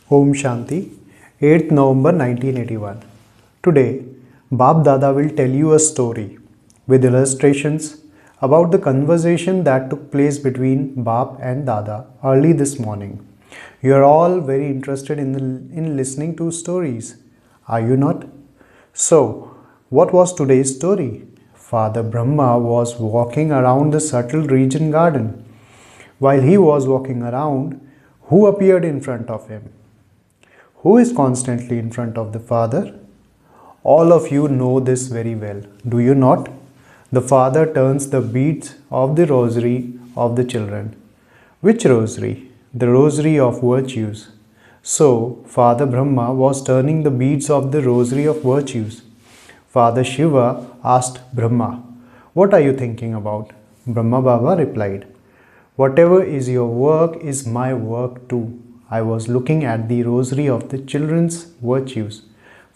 Om Shanti, 8th November 1981. Today, Bab Dada will tell you a story with illustrations about the conversation that took place between Bab and Dada early this morning. You are all very interested in listening to stories, are you not? So, what was today's story? Father Brahma was walking around the subtle region garden. While he was walking around, who appeared in front of him? Who is constantly in front of the Father? All of you know this very well, do you not? The Father turns the beads of the rosary of the children. Which rosary? The rosary of virtues. So, Father Brahma was turning the beads of the rosary of virtues. Father Shiva asked Brahma, "What are you thinking about?" Brahma Baba replied, "Whatever is your work is my work too. I was looking at the rosary of the children's virtues."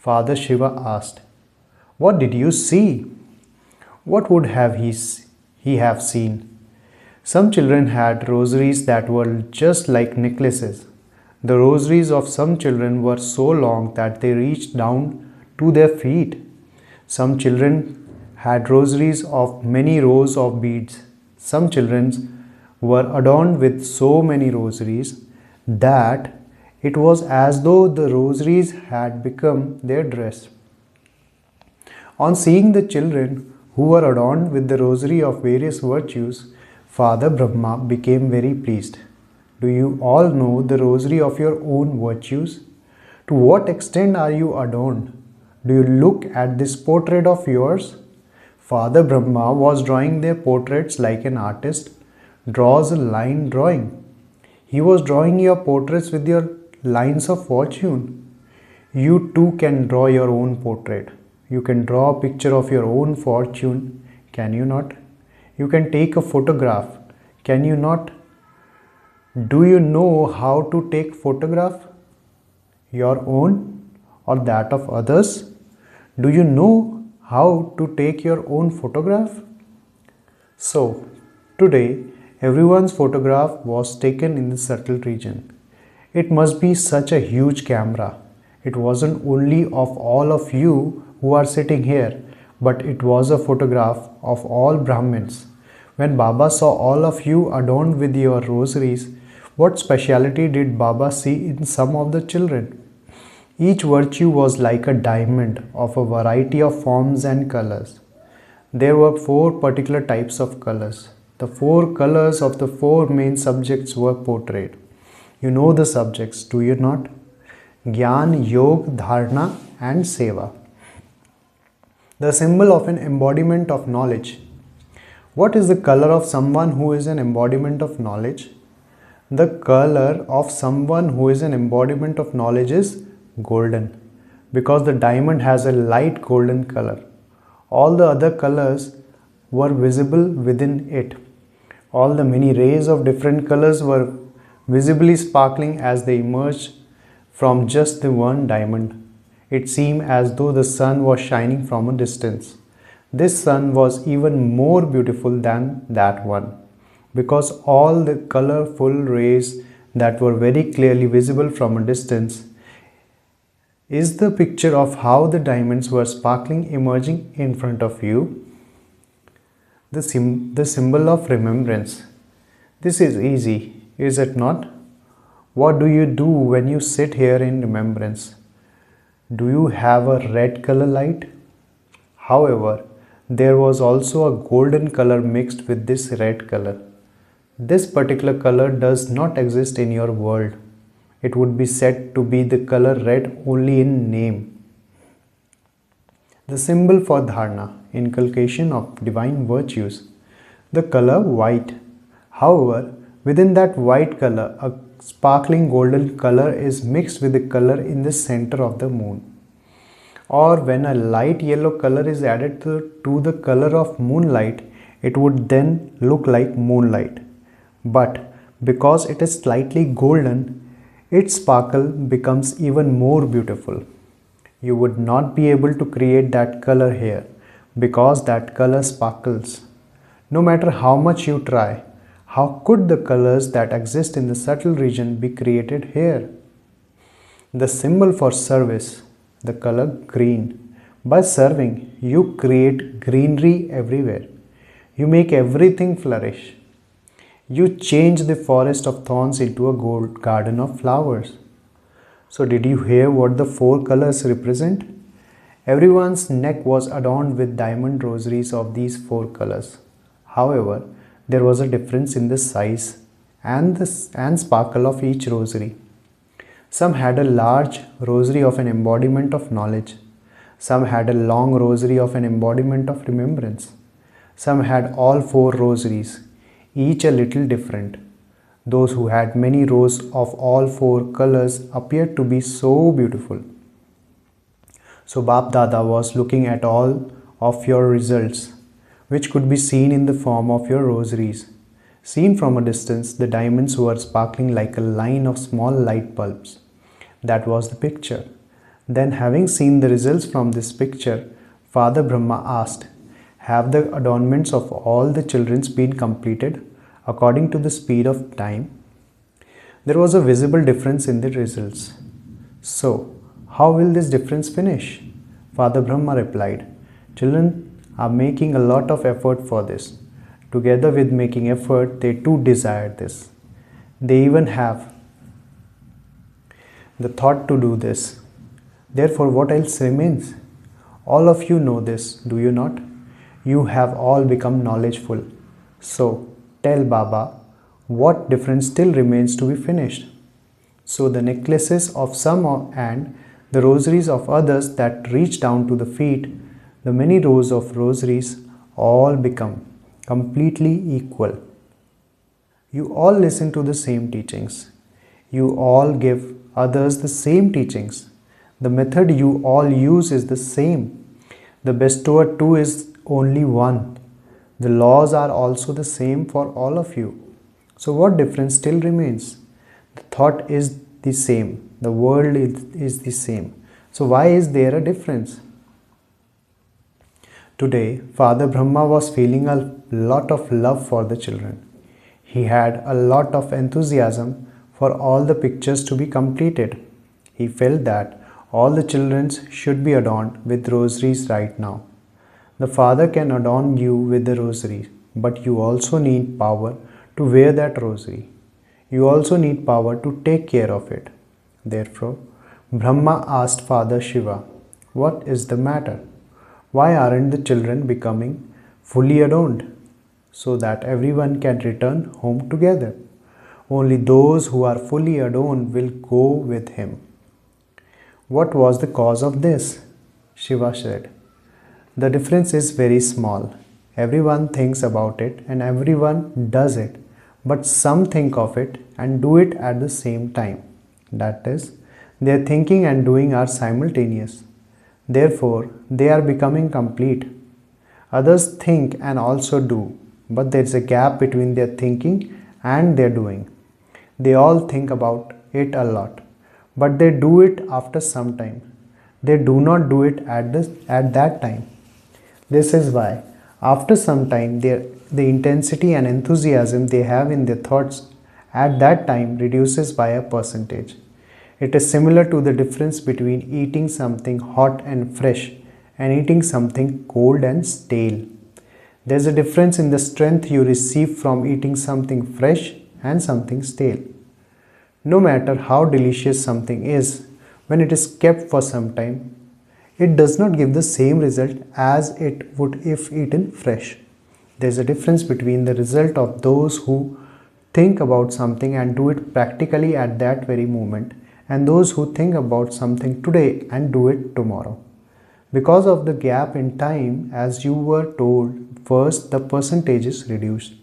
Father Shiva asked, "What did you see?" What would he have seen? Some children had rosaries that were just like necklaces. The rosaries of some children were so long that they reached down to their feet. Some children had rosaries of many rows of beads. Some children were adorned with so many rosaries that it was as though the rosaries had become their dress. On seeing the children who were adorned with the rosary of various virtues, Father Brahma became very pleased. Do you all know the rosary of your own virtues? To what extent are you adorned? Do you look at this portrait of yours? Father Brahma was drawing their portraits like an artist draws a line drawing. He was drawing your portraits with your lines of fortune. You too can draw your own portrait. You can draw a picture of your own fortune, can you not? You can take a photograph, can you not? Do you know how to take photograph? Your own or that of others? Do you know how to take your own photograph? So, today everyone's photograph was taken in the subtle region. It must be such a huge camera. It wasn't only of all of you who are sitting here, but it was a photograph of all Brahmins. When Baba saw all of you adorned with your rosaries, what speciality did Baba see in some of the children? Each virtue was like a diamond of a variety of forms and colors. There were 4 particular types of colors. The 4 colors of the 4 main subjects were portrayed. You know the subjects, do you not? Gyan, Yog, Dharana and Seva. The symbol of an embodiment of knowledge. What is the color of someone who is an embodiment of knowledge? The color of someone who is an embodiment of knowledge is golden, because the diamond has a light golden color. All the other colors were visible within it. All the many rays of different colors were visibly sparkling as they emerged from just the one diamond. It seemed as though the sun was shining from a distance. This sun was even more beautiful than that one, because all the colorful rays that were very clearly visible from a distance is the picture of how the diamonds were sparkling emerging in front of you. The symbol of remembrance. This is easy, is it not? What do you do when you sit here in remembrance? Do you have a red color light? However, there was also a golden color mixed with this red color. This particular color does not exist in your world. It would be said to be the color red only in name. The symbol for dharana, inculcation of divine virtues. The color white. However, within that white color, a sparkling golden color is mixed with the color in the center of the moon. Or when a light yellow color is added to the color of moonlight, it would then look like moonlight. But because it is slightly golden, its sparkle becomes even more beautiful. You would not be able to create that color here because that color sparkles. No matter how much you try, how could the colors that exist in the subtle region be created here? The symbol for service, the color green. By serving, you create greenery everywhere. You make everything flourish. You change the forest of thorns into a gold garden of flowers. So, did you hear what the four colors represent? Everyone's neck was adorned with diamond rosaries of these four colors. However, there was a difference in the size and sparkle of each rosary. Some had a large rosary of an embodiment of knowledge. Some had a long rosary of an embodiment of remembrance. Some had all four rosaries, each a little different. Those who had many rows of all four colors appeared to be so beautiful. So Bap Dada was looking at all of your results, which could be seen in the form of your rosaries. Seen from a distance, the diamonds were sparkling like a line of small light bulbs. That was the picture. Then, having seen the results from this picture, Father Brahma asked, "Have the adornments of all the children been completed according to the speed of time?" There was a visible difference in the results. So, how will this difference finish? Father Brahma replied, "Children are making a lot of effort for this. Together with making effort, they too desire this. They even have the thought to do this. Therefore, what else remains? All of you know this, do you not? You have all become knowledgeful. So, tell Baba, what difference still remains to be finished?" So, the necklaces of some and the rosaries of others that reach down to the feet, the many rows of rosaries, all become completely equal. You all listen to the same teachings. You all give others the same teachings. The method you all use is the same. The bestower too is only one. The laws are also the same for all of you. So what difference still remains? The thought is the same. The world is the same. So why is there a difference? Today, Father Brahma was feeling a lot of love for the children. He had a lot of enthusiasm for all the pictures to be completed. He felt that all the children should be adorned with rosaries right now. The Father can adorn you with the rosary, but you also need power to wear that rosary. You also need power to take care of it. Therefore, Brahma asked Father Shiva, "What is the matter? Why aren't the children becoming fully adorned so that everyone can return home together? Only those who are fully adorned will go with him." What was the cause of this? Shiva said, "The difference is very small. Everyone thinks about it and everyone does it, but some think of it and do it at the same time. That is, their thinking and doing are simultaneous. Therefore, they are becoming complete. Others think and also do, but there is a gap between their thinking and their doing. They all think about it a lot, but they do it after some time. They do not do it at that time. This is why, after some time, the intensity and enthusiasm they have in their thoughts at that time reduces by a percentage. It is similar to the difference between eating something hot and fresh and eating something cold and stale. There is a difference in the strength you receive from eating something fresh and something stale. No matter how delicious something is, when it is kept for some time, it does not give the same result as it would if eaten fresh. There is a difference between the result of those who think about something and do it practically at that very moment, and those who think about something today and do it tomorrow. Because of the gap in time, as you were told, first the percentage is reduced.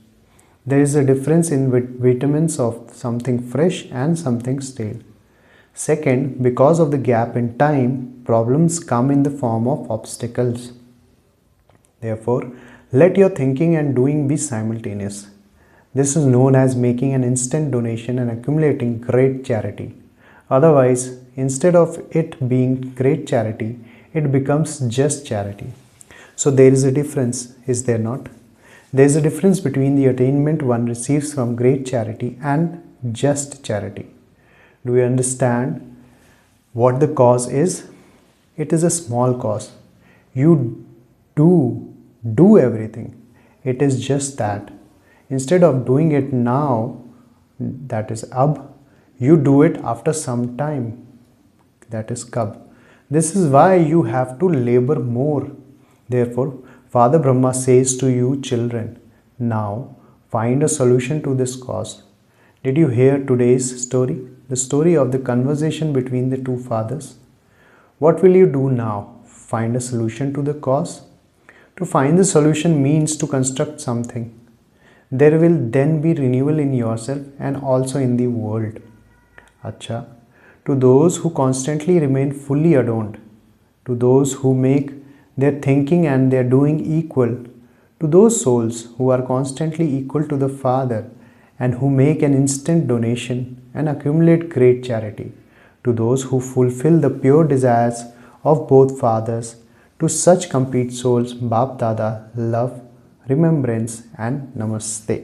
There is a difference in vitamins of something fresh and something stale. Second, because of the gap in time, problems come in the form of obstacles. Therefore, let your thinking and doing be simultaneous. This is known as making an instant donation and accumulating great charity. Otherwise, instead of it being great charity, it becomes just charity. So there is a difference, is there not? There is a difference between the attainment one receives from great charity and just charity. Do you understand what the cause is? It is a small cause. You do everything. It is just that instead of doing it now, that is ab, you do it after some time, that is kab. This is why you have to labor more. Therefore, Father Brahma says to you children, now find a solution to this cause. Did you hear today's story? The story of the conversation between the two fathers. What will you do now? Find a solution to the cause? To find the solution means to construct something. There will then be renewal in yourself and also in the world. Acha, to those who constantly remain fully adorned, to those who make their thinking and their doing equal, to those souls who are constantly equal to the Father and who make an instant donation and accumulate great charity, to those who fulfill the pure desires of both fathers, to such complete souls, Baap Dada, love, remembrance and Namaste.